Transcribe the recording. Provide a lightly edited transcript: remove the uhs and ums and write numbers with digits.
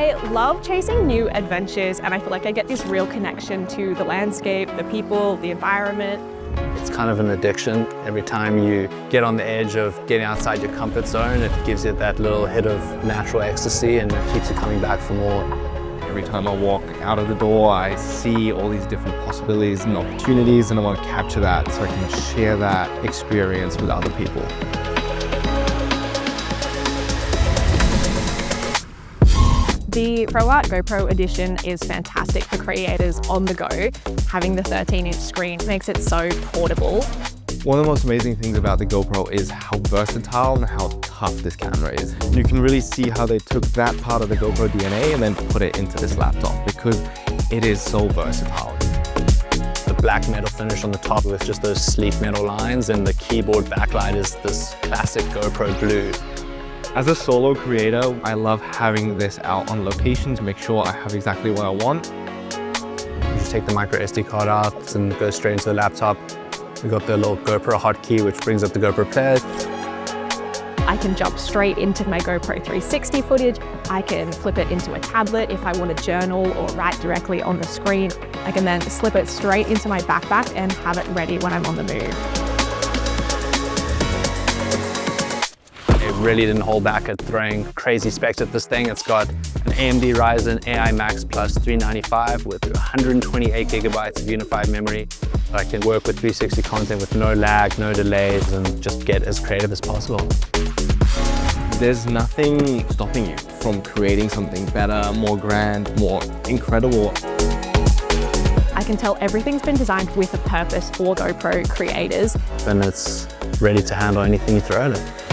I love chasing new adventures, and I feel like I get this real connection to the landscape, the people, the environment. It's kind of an addiction. Every time you get on the edge of getting outside your comfort zone, it gives you that little hit of natural ecstasy and it keeps you coming back for more. Every time I walk out of the door, I see all these different possibilities and opportunities, and I want to capture that so I can share that experience with other people. The ProArt GoPro Edition is fantastic for creators on the go. Having the 13-inch screen makes it so portable. One of the most amazing things about the GoPro is how versatile and how tough this camera is. And you can really see how they took that part of the GoPro DNA and then put it into this laptop because it is so versatile. The black metal finish on the top with just those sleek metal lines, and the keyboard backlight is this classic GoPro blue. As a solo creator, I love having this out on location to make sure I have exactly what I want. You just take the micro SD card out and go straight into the laptop. We got the little GoPro hotkey, which brings up the GoPro player. I can jump straight into my GoPro 360 footage. I can flip it into a tablet if I want to journal or write directly on the screen. I can then slip it straight into my backpack and have it ready when I'm on the move. It really didn't hold back at throwing crazy specs at this thing. It's got an AMD Ryzen AI Max Plus 395 with 128 gigabytes of unified memory. I can work with 360 content with no lag, no delays, and just get as creative as possible. There's nothing stopping you from creating something better, more grand, more incredible. I can tell everything's been designed with a purpose for GoPro creators. And it's ready to handle anything you throw at it.